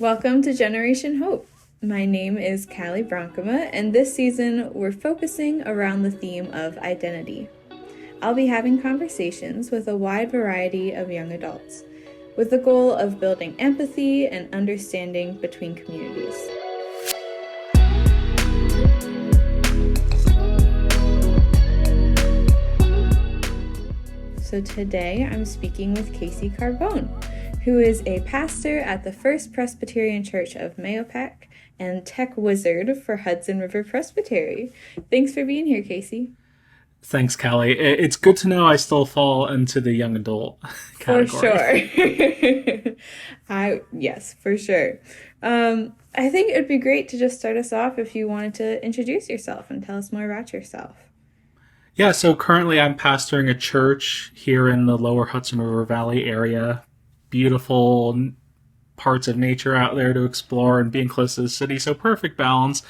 Welcome to Generation Hope. My name is Cali, and this season we're focusing around the theme of identity. I'll be having conversations with a wide variety of young adults, with the goal of building empathy and understanding between communities. So today I'm speaking with Carbone, who is a pastor at the First Presbyterian Church of Mahopac and tech wizard for Hudson River Presbytery. Thanks for being here, Casey. Thanks, Callie. It's good to know I still fall into the young adult category. For sure. Yes, for sure. I think it would be great to just start us off if you wanted to introduce yourself and tell us more about yourself. Yeah, so currently I'm pastoring a church here in the lower Hudson River Valley area. Beautiful parts of nature out there to explore and being close to the city, so perfect balance.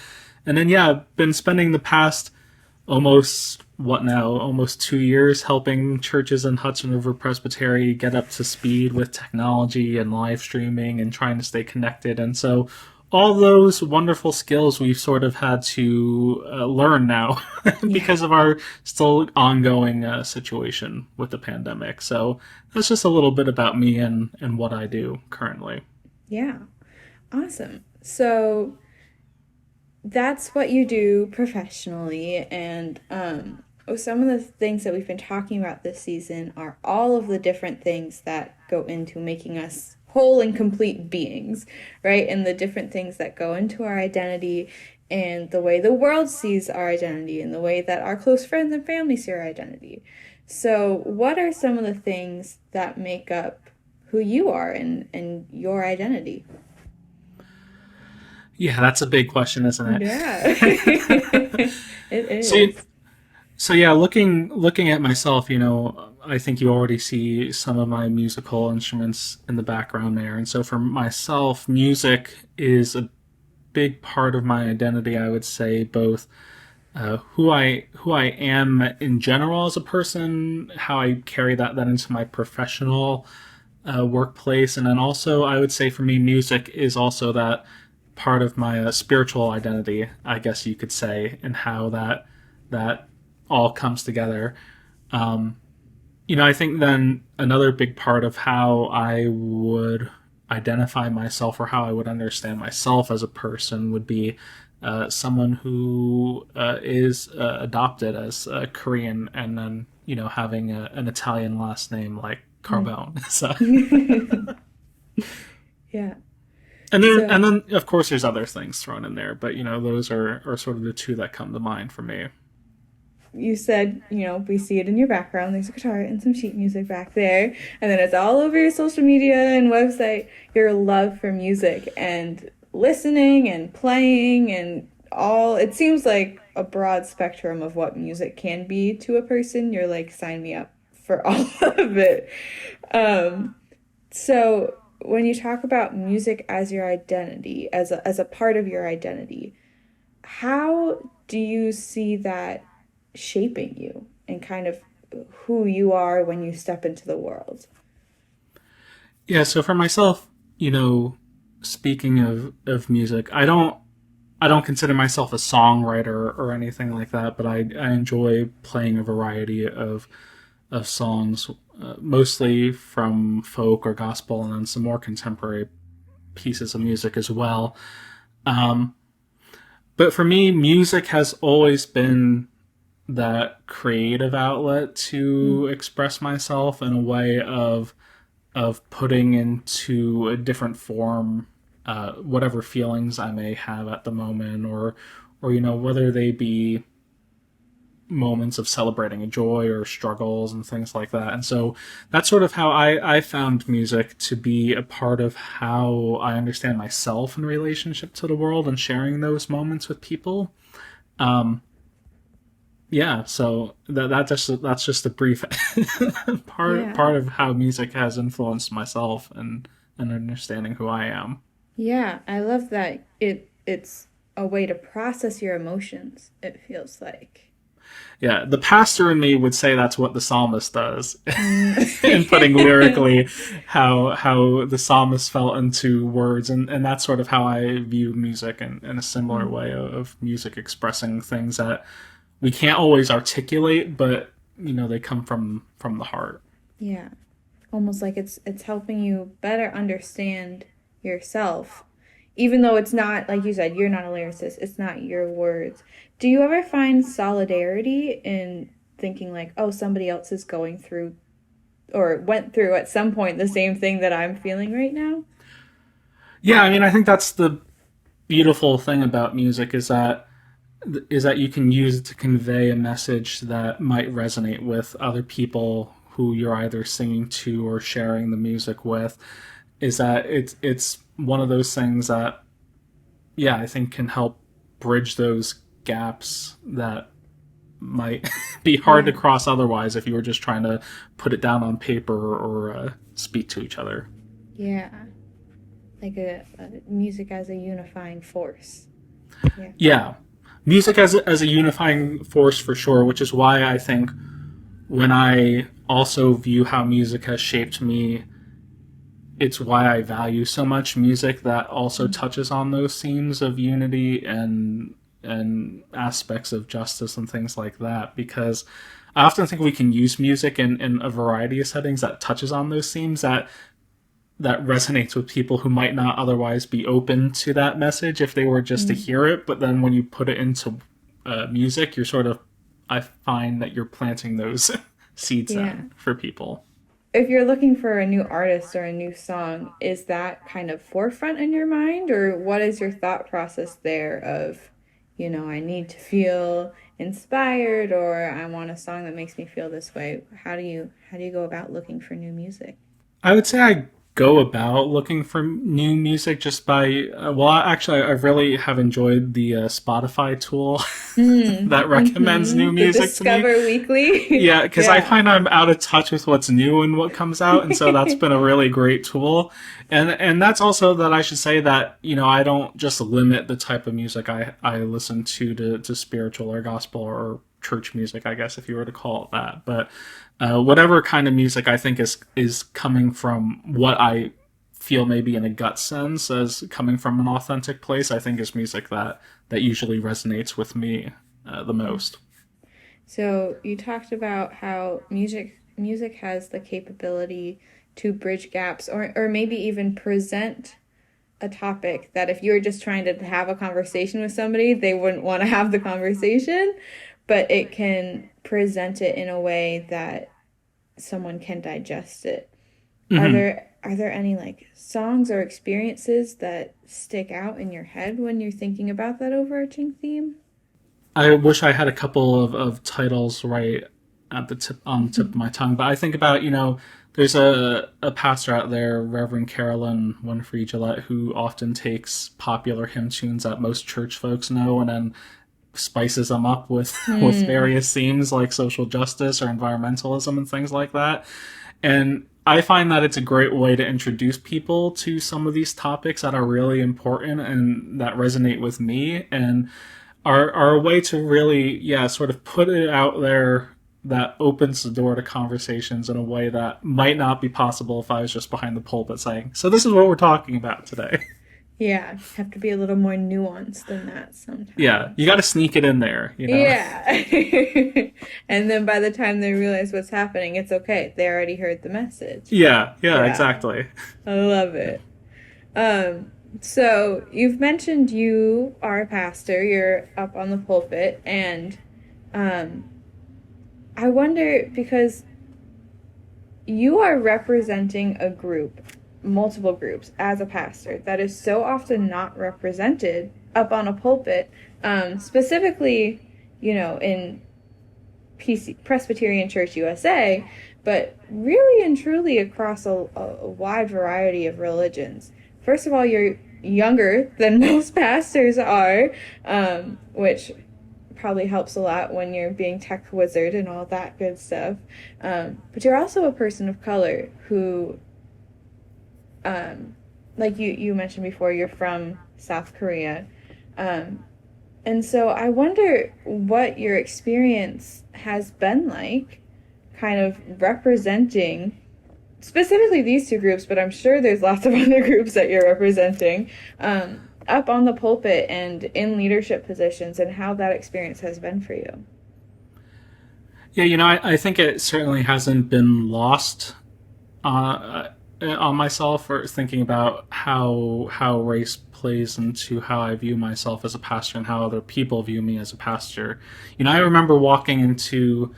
And then, I've been spending the past almost 2 years helping churches in Hudson River Presbytery get up to speed with technology and live streaming and trying to stay connected. And so all those wonderful skills we've sort of had to learn now because of our still ongoing situation with the pandemic. So that's just a little bit about me and what I do currently. Yeah, awesome. So that's what you do professionally, and some of the things that we've been talking about this season are all of the different things that go into making us whole and complete beings, right? And the different things that go into our identity and the way the world sees our identity and the way that our close friends and family see our identity. So what are some of the things that make up who you are and your identity? Yeah, that's a big question, isn't it? Yeah. It is. Looking at myself, I think you already see some of my musical instruments in the background there. And so for myself, music is a big part of my identity, I would say, both who I am in general as a person, how I carry that then into my professional workplace, and then also I would say for me, music is also that part of my spiritual identity, I guess you could say, and how that all comes together. I think then another big part of how I would identify myself or how I would understand myself as a person would be someone who is adopted as Korean and then, having an Italian last name like Carbone. So. Yeah. And then of course there's other things thrown in there, but those are sort of the two that come to mind for me. You said, we see it in your background. There's a guitar and some sheet music back there. And then it's all over your social media and website, your love for music and listening and playing and all. It seems like a broad spectrum of what music can be to a person. You're like, sign me up for all of it. So when you talk about music as your identity, as a part of your identity, how do you see that shaping you and kind of who you are when you step into the world? Yeah, so for myself, speaking of music, I don't consider myself a songwriter or anything like that, but I enjoy playing a variety of songs, mostly from folk or gospel, and then some more contemporary pieces of music as well. But for me, music has always been that creative outlet to express myself in a way of putting into a different form whatever feelings I may have at the moment, or whether they be moments of celebrating a joy or struggles and things like that. And so that's sort of how I found music to be a part of how I understand myself in relationship to the world and sharing those moments with people. So that's just a brief part of how music has influenced myself and understanding who I am. Yeah, I love that it's a way to process your emotions, it feels like. Yeah, the pastor in me would say that's what the psalmist does, in putting Mm. lyrically how the psalmist fell into words, and that's sort of how I view music in a similar way of music expressing things that we can't always articulate, but they come from the heart. Yeah. Almost like it's helping you better understand yourself. Even though it's not, like you said, you're not a lyricist, it's not your words. Do you ever find solidarity in thinking like, oh, somebody else is going through or went through at some point the same thing that I'm feeling right now? Yeah, I mean, I think that's the beautiful thing about music is that you can use it to convey a message that might resonate with other people who you're either singing to or sharing the music with. Is that it's one of those things that, yeah, I think can help bridge those gaps that might be hard to Yeah. cross otherwise if you were just trying to put it down on paper or speak to each other. Yeah. Like a music as a unifying force. Yeah. Yeah, music as a unifying force for sure, which is why I think when I also view how music has shaped me, it's why I value so much music that also touches on those themes of unity and aspects of justice and things like that. Because I often think we can use music in a variety of settings that touches on those themes that resonates with people who might not otherwise be open to that message if they were just to Mm. hear it. But then when you put it into music, you're sort of, I find that you're planting those seeds Yeah. in for people. If you're looking for a new artist or a new song, is that kind of forefront in your mind, or what is your thought process there of, I need to feel inspired, or I want a song that makes me feel this way? How do you go about looking for new music? I would say I go about looking for new music just by, well, actually, I really have enjoyed the Spotify tool that recommends new The music to me. Discover Weekly. Yeah, because I Yeah. find I'm out of touch with what's new and what comes out, and so that's been a really great tool. And that's also that I should say that I don't just limit the type of music I listen to spiritual or gospel or church music, I guess if you were to call it that. But whatever kind of music I think is coming from what I feel maybe in a gut sense as coming from an authentic place, I think is music that usually resonates with me the most. So you talked about how music has the capability to bridge gaps or maybe even present a topic that if you were just trying to have a conversation with somebody, they wouldn't want to have the conversation, but it can present it in a way that someone can digest it. Are Hmm. there any like songs or experiences that stick out in your head when you're thinking about that overarching theme? I wish I had a couple of titles right at the tip of my tongue, but I think about there's a pastor out there, Reverend Carolyn Winfrey Gillette, who often takes popular hymn tunes that most church folks know and then spices them up with with Hmm. various themes like social justice or environmentalism and things like that. And I find that it's a great way to introduce people to some of these topics that are really important and that resonate with me and are a way to really, yeah, sort of put it out there that opens the door to conversations in a way that might not be possible if I was just behind the pulpit saying, so this is what we're talking about today. Yeah, have to be a little more nuanced than that Yeah, you sometimes. got to sneak it in there. Yeah. And then by the time they realize what's happening, it's okay. They already heard the message. Yeah, yeah, Yeah, exactly. I love it. Um, so you've mentioned you are a pastor, you're up on the pulpit, and um, I wonder because you are representing a group, multiple groups, as a pastor that is so often not represented up on a pulpit, specifically, in Presbyterian Church USA, but really and truly across a wide variety of religions. First of all, you're younger than most pastors are, which probably helps a lot when you're being tech wizard and all that good stuff. But you're also a person of color who, like you mentioned before, you're from South Korea. Um, And so I wonder what your experience has been like, kind of representing specifically these two groups, but I'm sure there's lots of other groups that you're representing, up on the pulpit and in leadership positions, and how that experience has been for you. Yeah, I think it certainly hasn't been lost on myself, or thinking about how race plays into how I view myself as a pastor and how other people view me as a pastor. I remember walking into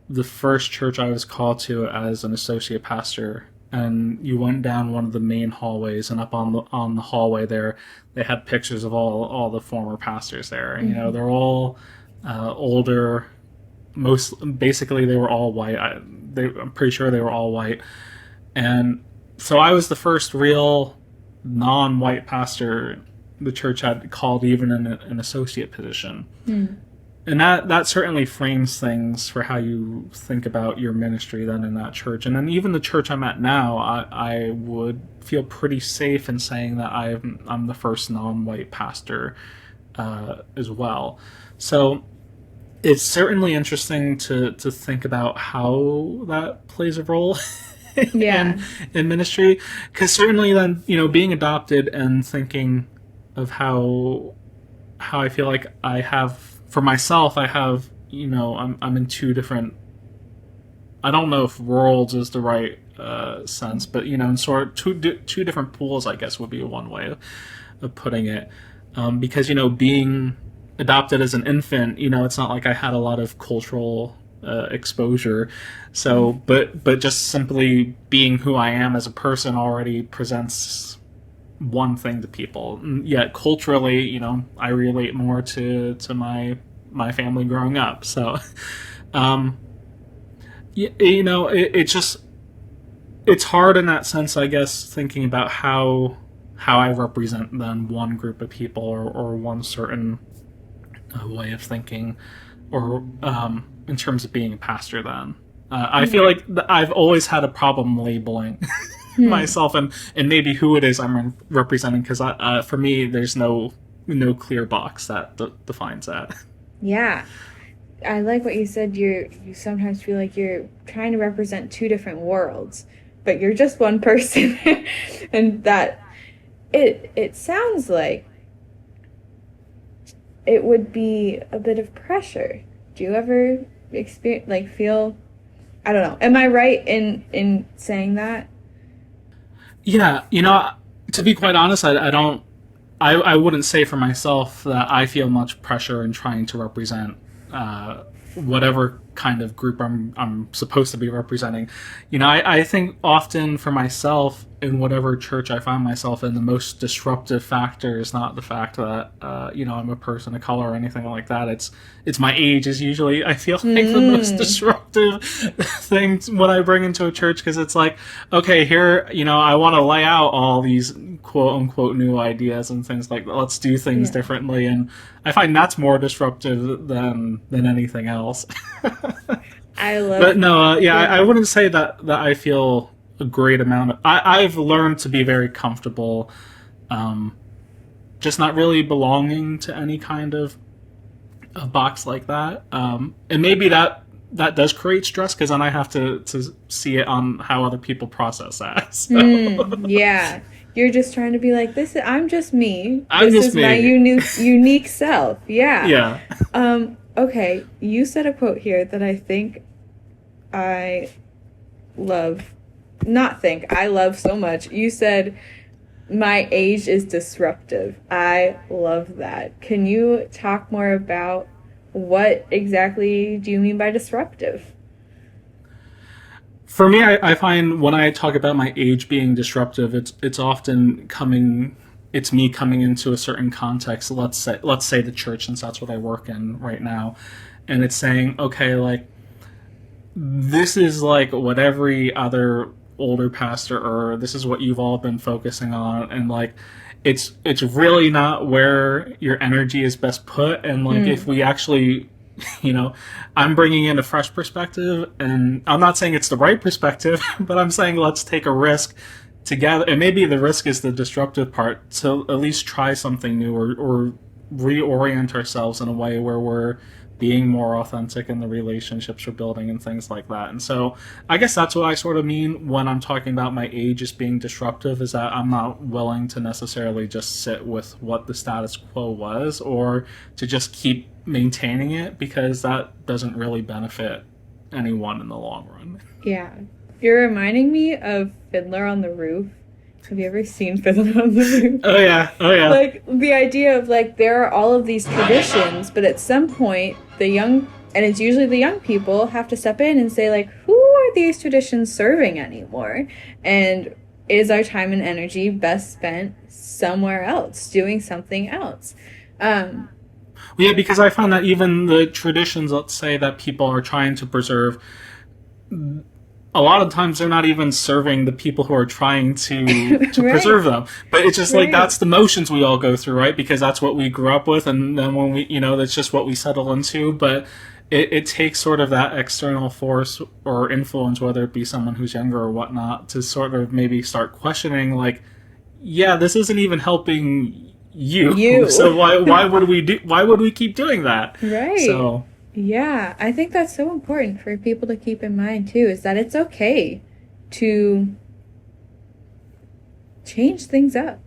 the first church I was called to as an associate pastor, and you went down one of the main hallways, and up on the hallway there, they had pictures of all the former pastors there, and they're all older. Most basically, they were all white. I'm pretty sure they were all white, and so I was the first real non-white pastor the church had called, even in an associate position. And that certainly frames things for how you think about your ministry then in that church. And then even the church I'm at now, I would feel pretty safe in saying that I'm the first non-white pastor as well. So it's certainly interesting to think about how that plays a role Yeah. in ministry. Because certainly then, being adopted and thinking of how I feel like I have, for myself, I have, I'm in two different, I don't know if worlds is the right sense, but, in sort of two different pools, I guess would be one way of putting it. Because, being adopted as an infant, it's not like I had a lot of cultural exposure. So, but just simply being who I am as a person already presents one thing to people. Yet culturally, I relate more to my family growing up. So, it's just, it's hard in that sense, I guess, thinking about how I represent then one group of people, or one certain way of thinking, or in terms of being a pastor then. I feel like I've always had a problem labeling myself and maybe who it is I'm representing, because for me, there's no clear box that defines that. Yeah. I like what you said. You sometimes feel like you're trying to represent two different worlds, but you're just one person. And that it sounds like it would be a bit of pressure. Do you ever feel, I don't know, am I right in saying that? Yeah, to be quite honest, I don't, I wouldn't say for myself that I feel much pressure in trying to represent whatever kind of group I'm supposed to be representing. I think often for myself, in whatever church I find myself in, the most disruptive factor is not the fact that I'm a person of color or anything like that. It's my age is usually, I feel like, the most disruptive thing when I bring into a church, because it's like, okay, here, I want to lay out all these quote unquote new ideas and things like that. Let's do things differently, and I find that's more disruptive than anything else. I love. But no, I wouldn't say that I feel a great amount of. I've learned to be very comfortable, just not really belonging to any kind of a box like that. And maybe that does create stress, because then I have to see it on how other people process that. So. Yeah. You're just trying to be like, I'm just me. I'm this just is me. My unique self. Yeah. Yeah. Okay. You said a quote here that I think I love. I love so much. You said, my age is disruptive. I love that. Can you talk more about what exactly do you mean by disruptive? For me, I find when I talk about my age being disruptive, it's often it's me coming into a certain context. Let's say the church, since that's what I work in right now, and it's saying, okay, like, this is like what every other older pastor, or this is what you've all been focusing on, and like, it's really not where your energy is best put. And like, if we actually, I'm bringing in a fresh perspective, and I'm not saying it's the right perspective, but I'm saying let's take a risk together. And maybe the risk is the disruptive part, to at least try something new, or reorient ourselves in a way where we're being more authentic in the relationships we're building and things like that. And so I guess that's what I sort of mean when I'm talking about my age as being disruptive, is that I'm not willing to necessarily just sit with what the status quo was or to just keep maintaining it, because that doesn't really benefit anyone in the long run. Yeah. You're reminding me of Fiddler on the Roof. Have you ever seen Fiddler on the Roof? Oh yeah, oh yeah. Like, the idea of, like, there are all of these traditions, but at some point, the young, and it's usually the young people, have to step in and say, like, who are these traditions serving anymore? And is our time and energy best spent somewhere else, doing something else? Yeah, because I find that even the traditions, let's say, that people are trying to preserve, a lot of times they're not even serving the people who are trying to Right. preserve them. But it's just like Right. that's the motions we all go through, right? Because that's what we grew up with, and then when we, that's just what we settle into. But it takes sort of that external force or influence, whether it be someone who's younger or whatnot, to sort of maybe start questioning, like, yeah, this isn't even helping you. So why would we keep doing that? Right. So Yeah, I think that's so important for people to keep in mind too, is that it's okay to change things up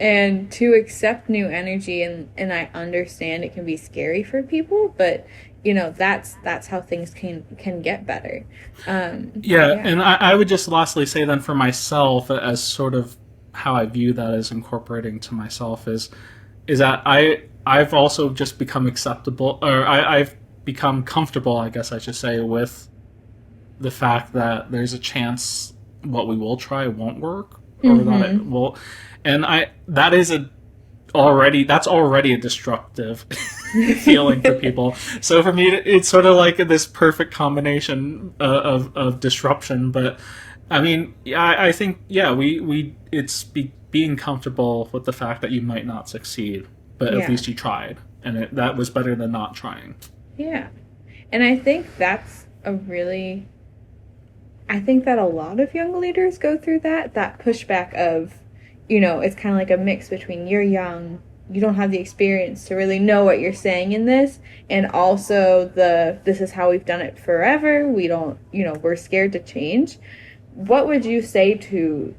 and to accept new energy, and I understand it can be scary for people, but that's how things can get better. yeah, and I would just lastly say then for myself, as sort of how I view that as incorporating to myself is that I've also just become acceptable, or I've become comfortable, I guess I should say, with the fact that there's a chance what we will try won't work, or that it will, and that's already a destructive feeling for people. So for me, it's sort of like this perfect combination of disruption. But I mean, I think, yeah, being comfortable with the fact that you might not succeed, but at least you tried, and that was better than not trying. Yeah. And I think I think that a lot of young leaders go through that pushback of, it's kind of like a mix between you're young, you don't have the experience to really know what you're saying in this, and also this is how we've done it forever, we don't, we're scared to change. What would you say to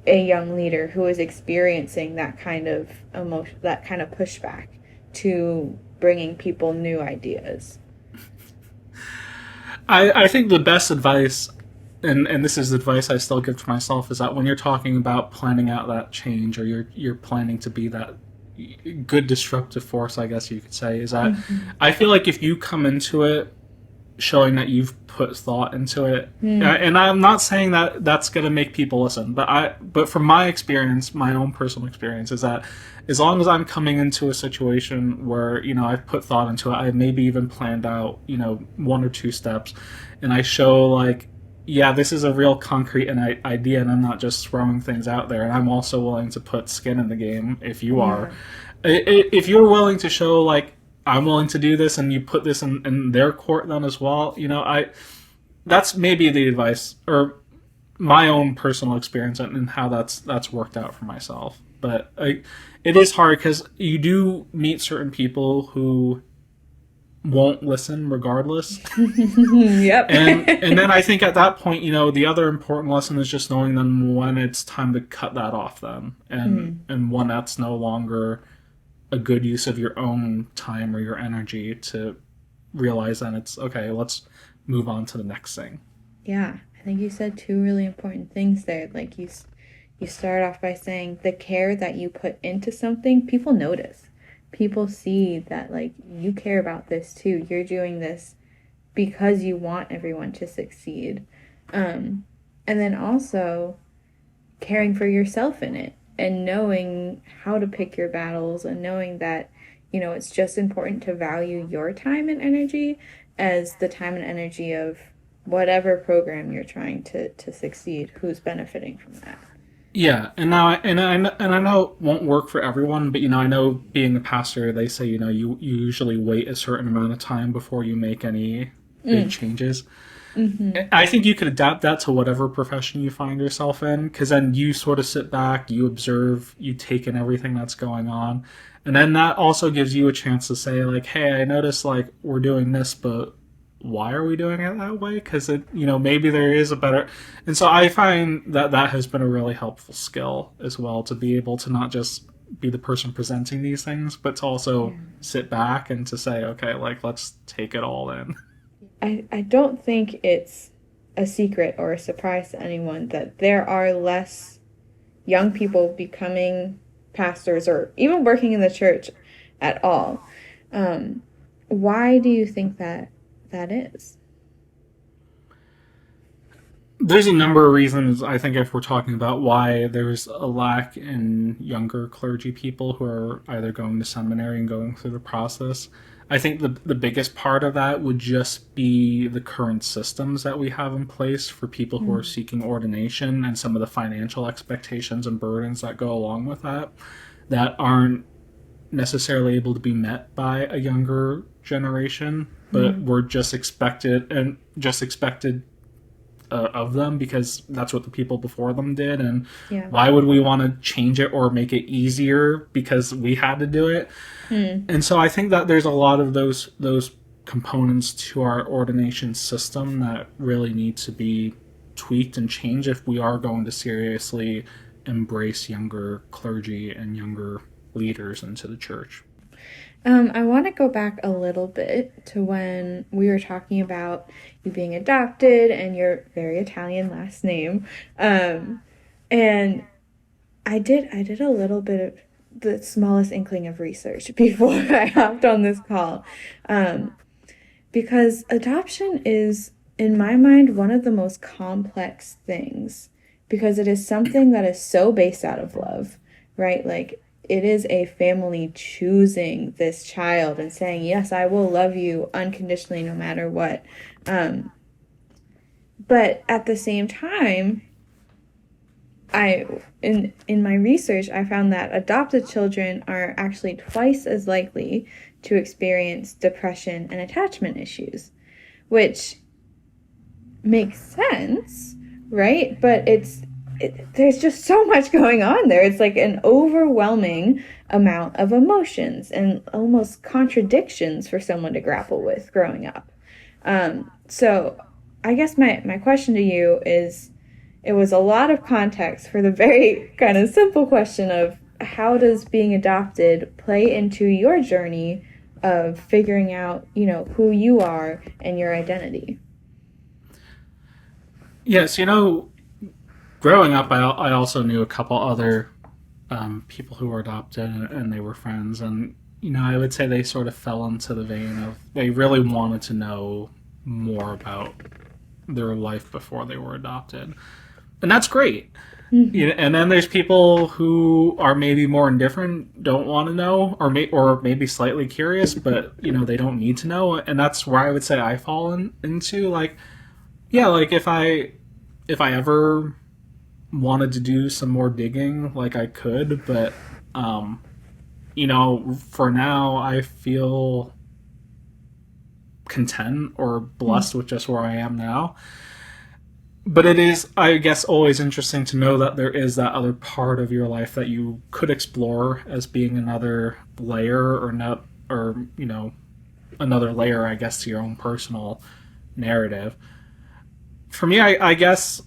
a young leader who is experiencing that kind of emotion, that kind of pushback to bringing people new ideas? I think the best advice, and this is advice I still give to myself, is that when you're talking about planning out that change, or you're planning to be that good disruptive force, I guess you could say, is that I feel like if you come into it showing that you've put thought into it, and I'm not saying that that's going to make people listen, but from my experience, my own personal experience, is that as long as I'm coming into a situation where I've put thought into it, I've maybe even planned out one or two steps, and I show, like, yeah, this is a real concrete idea, and I'm not just throwing things out there, and I'm also willing to put skin in the game. If you are, if you're willing to show, like, I'm willing to do this, and you put this in their court then as well, that's maybe the advice, or my own personal experience, and how that's worked out for myself. But it is hard, because you do meet certain people who won't listen regardless. Yep. and then I think at that point, the other important lesson is just knowing then when it's time to cut that off then, and when that's no longer a good use of your own time or your energy, to realize then it's okay, let's move on to the next thing. Yeah, I think you said two really important things there. Like, you start off by saying the care that you put into something, people notice. People see that, like, you care about this too. You're doing this because you want everyone to succeed. And then also caring for yourself in it, and knowing how to pick your battles, and knowing that, it's just important to value your time and energy as the time and energy of whatever program you're trying to succeed, who's benefiting from that. Yeah, and I know it won't work for everyone, but I know, being a pastor, they say you usually wait a certain amount of time before you make any big changes. Mm-hmm. I think you could adapt that to whatever profession you find yourself in, because then you sort of sit back, you observe, you take in everything that's going on, and then that also gives you a chance to say like, "Hey, I noticed like we're doing this, but why are we doing it that way?" Because maybe there is a better. And so I find that that has been a really helpful skill as well, to be able to not just be the person presenting these things, but to also Yeah. sit back and to say, okay, like let's take it all in. I don't think it's a secret or a surprise to anyone that there are less young people becoming pastors or even working in the church at all. Um, why do you think that that is? There's a number of reasons, I think, if we're talking about why there's a lack in younger clergy people who are either going to seminary and going through the process. I think the biggest part of that would just be the current systems that we have in place for people who are Mm. seeking ordination, and some of the financial expectations and burdens that go along with that aren't necessarily able to be met by a younger generation, but Mm. we're just expected of them because that's what the people before them did. And Yeah. why would we want to change it or make it easier because we had to do it? Mm. And so I think that there's a lot of those components to our ordination system that really need to be tweaked and changed if we are going to seriously embrace younger clergy and younger leaders into the church. I want to go back a little bit to when we were talking about you being adopted and your very Italian last name. And I did a little bit of the smallest inkling of research before I hopped on this call. Um, because adoption is, in my mind, one of the most complex things because it is something that is so based out of love, right? Like, it is a family choosing this child and saying, yes, I will love you unconditionally no matter what. Um, but at the same time, in my research, I found that adopted children are actually twice as likely to experience depression and attachment issues, which makes sense, right? But there's just so much going on there. It's like an overwhelming amount of emotions and almost contradictions for someone to grapple with growing up. So I guess my question to you is, it was a lot of context for the very kind of simple question of how does being adopted play into your journey of figuring out, who you are and your identity? Yes, growing up, I also knew a couple other people who were adopted, and they were friends. And I would say they sort of fell into the vein of they really wanted to know more about their life before they were adopted, and that's great. Mm-hmm. And then there's people who are maybe more indifferent, don't want to know, or maybe slightly curious, but they don't need to know. And that's where I would say I fall into, like, yeah, like if I ever wanted to do some more digging, like I could, but for now I feel content or blessed with just where I am now. But it is, I guess, always interesting to know that there is that other part of your life that you could explore as being another layer, or not, or another layer, I guess, to your own personal narrative. For me, I guess,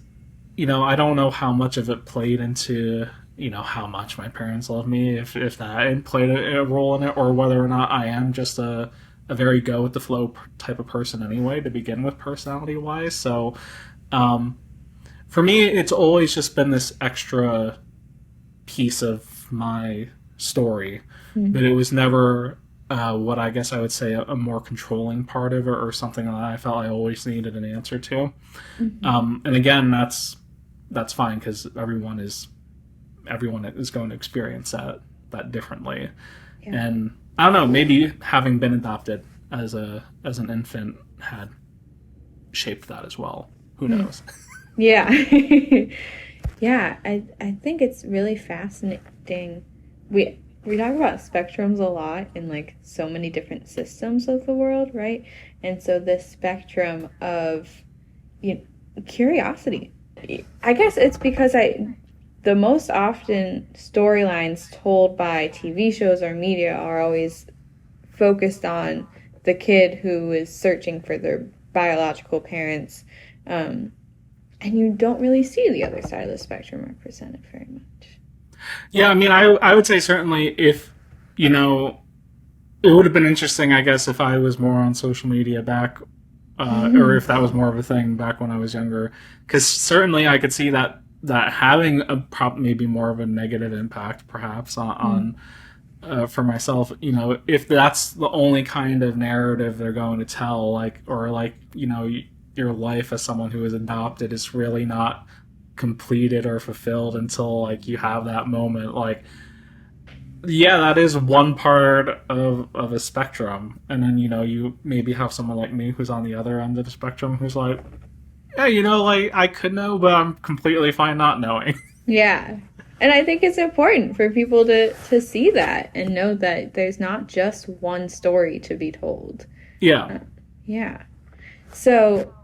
I don't know how much of it played into, how much my parents love me, if that played a role in it, or whether or not I am just a very go with the flow type of person anyway to begin with, personality wise. So for me, it's always just been this extra piece of my story, but it was never what I guess I would say a more controlling part of it, or something that I felt I always needed an answer to. Mm-hmm. And again, that's fine, because everyone is going to experience that differently. Yeah. And I don't know, maybe having been adopted as an infant had shaped that as well. Who knows? Yeah. Yeah, I think it's really fascinating. We talk about spectrums a lot in like so many different systems of the world, right? And so this spectrum of curiosity. I guess it's because the most often storylines told by TV shows or media are always focused on the kid who is searching for their biological parents, and you don't really see the other side of the spectrum represented very much. Yeah, I mean, I would say certainly if, you know, it would have been interesting, I guess, if I was more on social media back, or if that was more of a thing back when I was younger. Because certainly I could see that having maybe more of a negative impact, perhaps, for myself. You know, if that's the only kind of narrative they're going to tell, like, or like, you know, your life as someone who is adopted is really not completed or fulfilled until like you have that moment, like, yeah, that is one part of a spectrum. And then, you know, you maybe have someone like me who's on the other end of the spectrum who's like, yeah, you know, like I could know, but I'm completely fine not knowing. Yeah. And I think it's important for people to see that and know that there's not just one story to be told. Yeah. Yeah. So,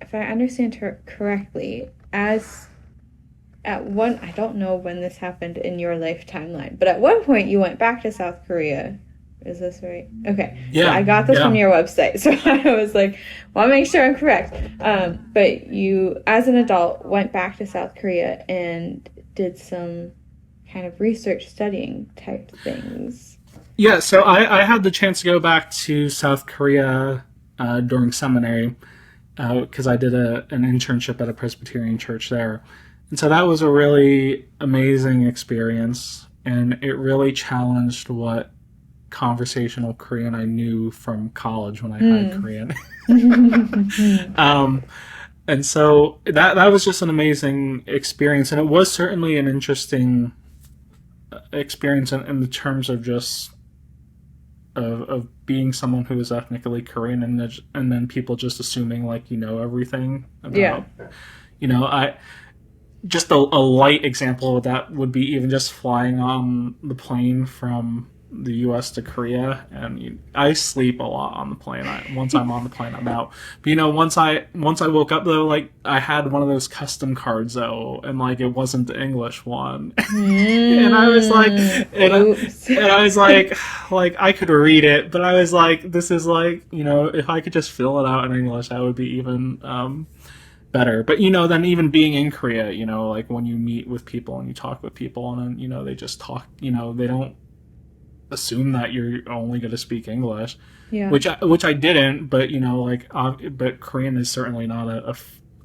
if I understand her correctly, I don't know when this happened in your life timeline, but at one point you went back to South Korea. Is this right? Okay. Yeah. I got this yeah. from your website, so I was like, well, I'll make sure I'm correct. But you, as an adult, went back to South Korea and did some kind of research studying type things. Yeah, so I had the chance to go back to South Korea during seminary because I did an internship at a Presbyterian church there. And so that was a really amazing experience, and it really challenged what conversational Korean I knew from college when I had Korean. And so that was just an amazing experience, and it was certainly an interesting experience in the terms of just of being someone who is ethnically Korean, and then people just assuming like you know everything about you know I just a light example of that would be even just flying on the plane from the U.S. to Korea, and I sleep a lot on the plane. Once I'm on the plane, I'm out. But you know, once I woke up though, like I had one of those custom cards though, and like it wasn't the English one, and I was like, and I was like I could read it, but I was like, this is like, you know, if I could just fill it out in English, that would be even better. But you know, then even being in Korea, you know, like when you meet with people and you talk with people, and then you know they just talk, you know, they don't assume that you're only going to speak English, which I didn't. But you know, like, but Korean is certainly not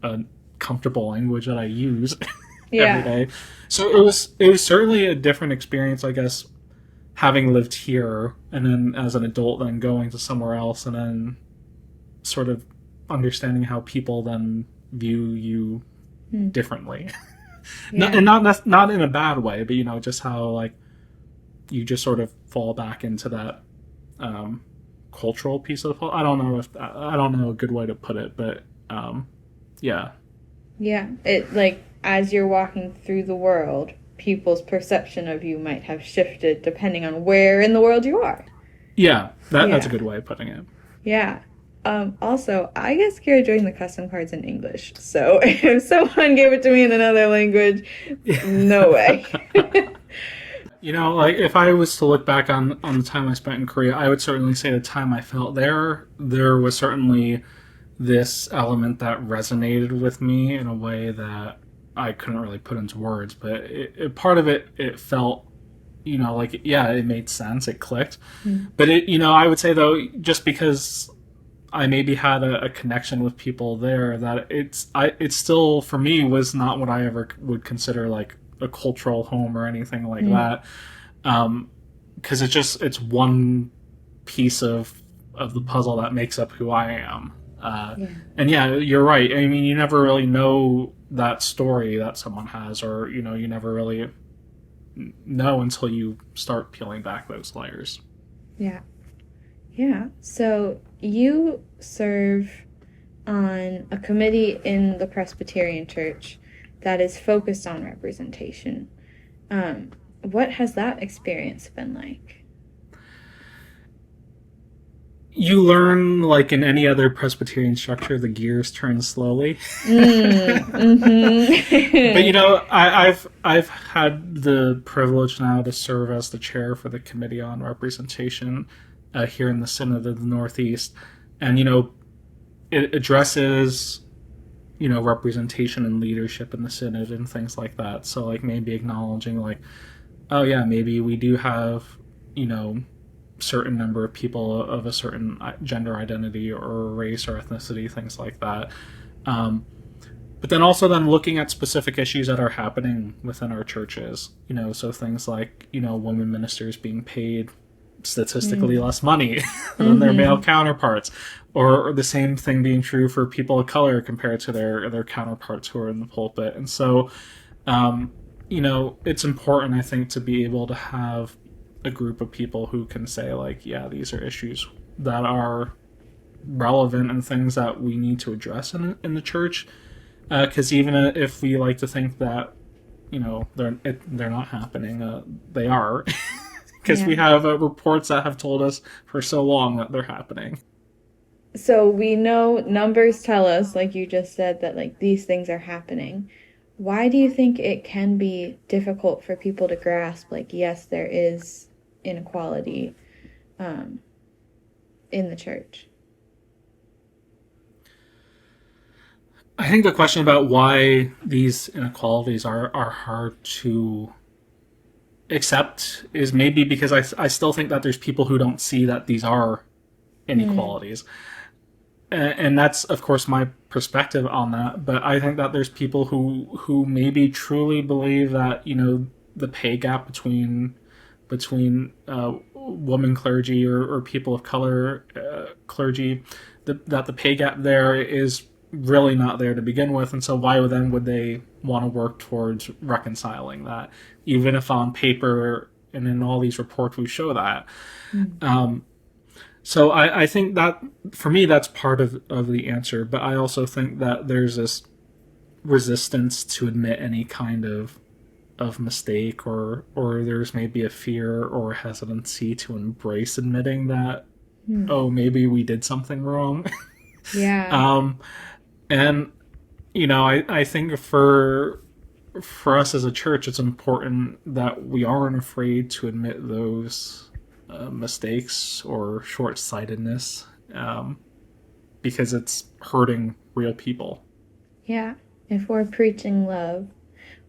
a comfortable language that I use every day. So it was certainly a different experience, I guess, having lived here and then as an adult, then going to somewhere else, and then sort of understanding how people then view you differently. And not in a bad way, but you know, just how like you just sort of fall back into that cultural piece of the. I don't know a good way to put it, but yeah. It, like, as you're walking through the world, people's perception of you might have shifted depending on where in the world you are. That's a good way of putting it. Also, I get scared doing the custom cards in English, so if someone gave it to me in another language, no way. You know, like if I was to look back on the time I spent in Korea, I would certainly say the time I felt there was certainly this element that resonated with me in a way that I couldn't really put into words. But part of it felt, you know, like, yeah, it made sense, it clicked. But it, you know, I would say though, just because I maybe had a connection with people there, that it still for me was not what I ever would consider like a cultural home or anything like that, because it's one piece of the puzzle that makes up who I am. And yeah, you're right. I mean, you never really know that story that someone has, or you know, you never really know until you start peeling back those layers. So you serve on a committee in the Presbyterian Church that is focused on representation. What has that experience been like? You learn, like in any other Presbyterian structure, the gears turn slowly. But Mm-hmm. I've had the privilege now to serve as the chair for the Committee on Representation here in the Synod of the Northeast, and it addresses representation and leadership in the synod and things like that. So like maybe acknowledging like, oh yeah, maybe we do have certain number of people of a certain gender identity or race or ethnicity, things like that. Um, but then also then looking at specific issues that are happening within our churches, so things like women ministers being paid statistically less money than their male Mm-hmm. counterparts, or the same thing being true for people of color compared to their counterparts who are in the pulpit. And so it's important, I think, to be able to have a group of people who can say like, yeah, these are issues that are relevant and things that we need to address in the church, because even if we like to think that they're not happening, they are, because we Yeah. have reports that have told us for so long that they're happening. So we know numbers tell us, like you just said, that like these things are happening. Why do you think it can be difficult for people to grasp, like, yes, there is inequality um, in the church? I think the question about why these inequalities are hard to accept is maybe because I still think that there's people who don't see that these are Mm. inequalities. And that's of course my perspective on that, but I think that there's people who maybe truly believe that the pay gap between woman clergy or people of color clergy, that the pay gap there is really not there to begin with, and so why then would they want to work towards reconciling that, even if on paper and in all these reports we show that. Mm. So I think that for me that's part of the answer, but I also think that there's this resistance to admit any kind of mistake, or there's maybe a fear or hesitancy to embrace admitting that, Mm. oh, maybe we did something wrong. Yeah. um, and I think for us as a church, it's important that we aren't afraid to admit those mistakes or short-sightedness, because it's hurting real people. Yeah. If we're preaching love,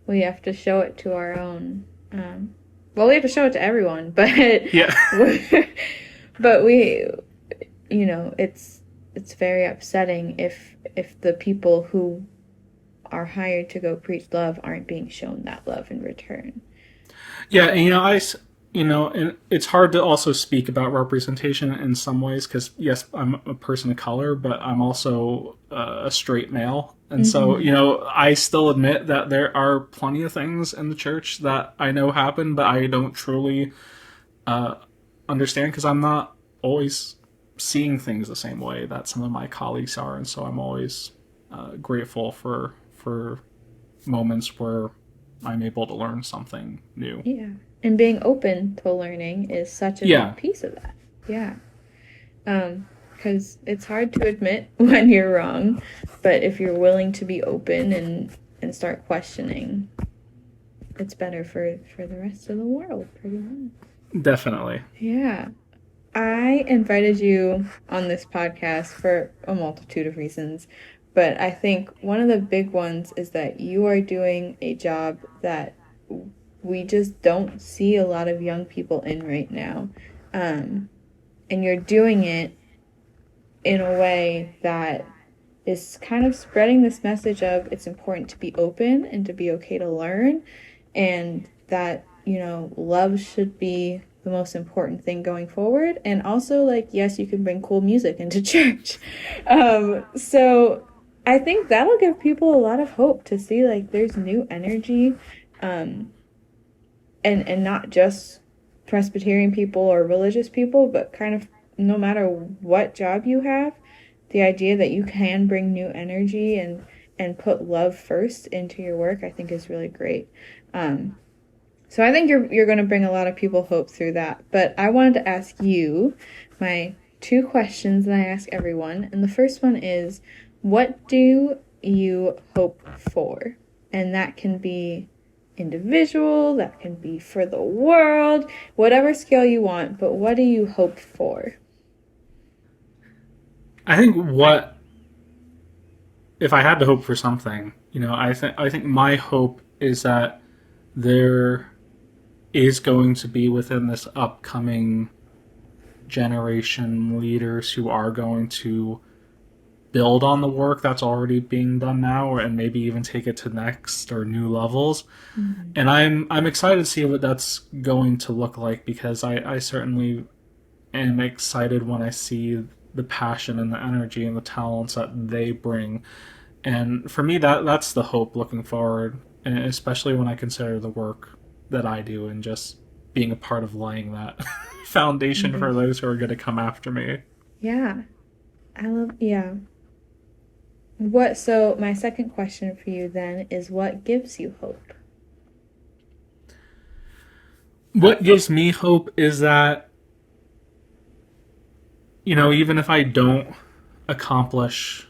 we have to show it to our own. Well, we have to show it to everyone, but Yeah. but we, it's very upsetting if the people who are hired to go preach love aren't being shown that love in return. Yeah, and and it's hard to also speak about representation in some ways because yes, I'm a person of color, but I'm also a straight male, and so Mm-hmm. I still admit that there are plenty of things in the church that I know happen, but I don't truly understand because I'm not always seeing things the same way that some of my colleagues are, and so I'm always grateful for moments where I'm able to learn something new. Yeah. And being open to learning is such a big Yeah, piece of that. Yeah. Because it's hard to admit when you're wrong, but if you're willing to be open and start questioning, it's better for the rest of the world, pretty much. definitely. Yeah. I invited you on this podcast for a multitude of reasons, but I think one of the big ones is that you are doing a job that we just don't see a lot of young people in right now. And you're doing it in a way that is kind of spreading this message of it's important to be open and to be okay to learn, and that, love should be the most important thing going forward. And also, like, yes, you can bring cool music into church. So I think that'll give people a lot of hope to see like there's new energy, um, and not just Presbyterian people or religious people, but kind of no matter what job you have, the idea that you can bring new energy and put love first into your work, I think is really great. Um, so I think you're going to bring a lot of people hope through that. But I wanted to ask you my 2 questions that I ask everyone. And the first one is, what do you hope for? And that can be individual, that can be for the world, whatever scale you want, but what do you hope for? I think if I had to hope for something, I think my hope is that there is going to be within this upcoming generation leaders who are going to build on the work that's already being done now, and maybe even take it to next or new levels. Mm-hmm. And I'm excited to see what that's going to look like, because I certainly am excited when I see the passion and the energy and the talents that they bring. And for me, that's the hope looking forward, and especially when I consider the work that I do and just being a part of laying that foundation for those who are going to come after me. Yeah. Yeah. So my second question for you then is, what gives you hope? What gives me hope is that, even if I don't accomplish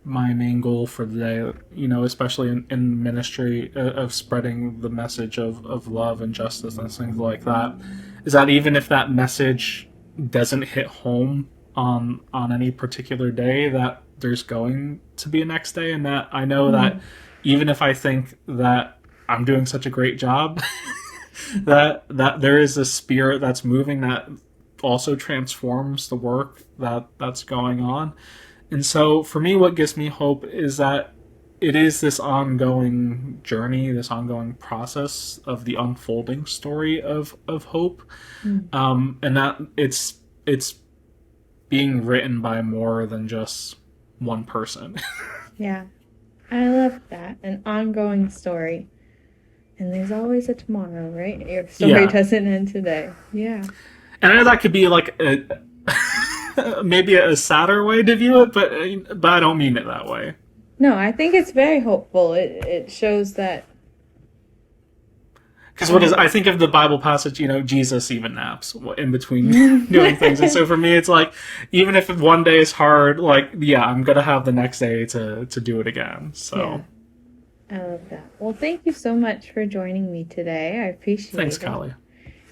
my main goal for the day, especially in ministry, of spreading the message of love and justice and things like that, is that even if that message doesn't hit home on any particular day, that there's going to be a next day, and that I know that even if I think that I'm doing such a great job, that there is a spirit that's moving that also transforms the work that's going on. And so for me, what gives me hope is that it is this ongoing journey, this ongoing process of the unfolding story of hope, and that it's being written by more than just one person. Yeah, I love that. An ongoing story. And there's always a tomorrow, right? Your story doesn't end today. Yeah. And I know that could be like maybe a sadder way to view it, but I don't mean it that way. No, I think it's very hopeful. It shows that. Because I think of the Bible passage, Jesus even naps in between doing things. And so for me, it's like, even if one day is hard, like, yeah, I'm going to have the next day to do it again. So. Yeah. I love that. Well, thank you so much for joining me today. I appreciate it. Thanks, Cali.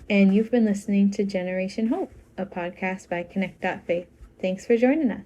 And you've been listening to Generation Hope, a podcast by connect.faith. Thanks for joining us.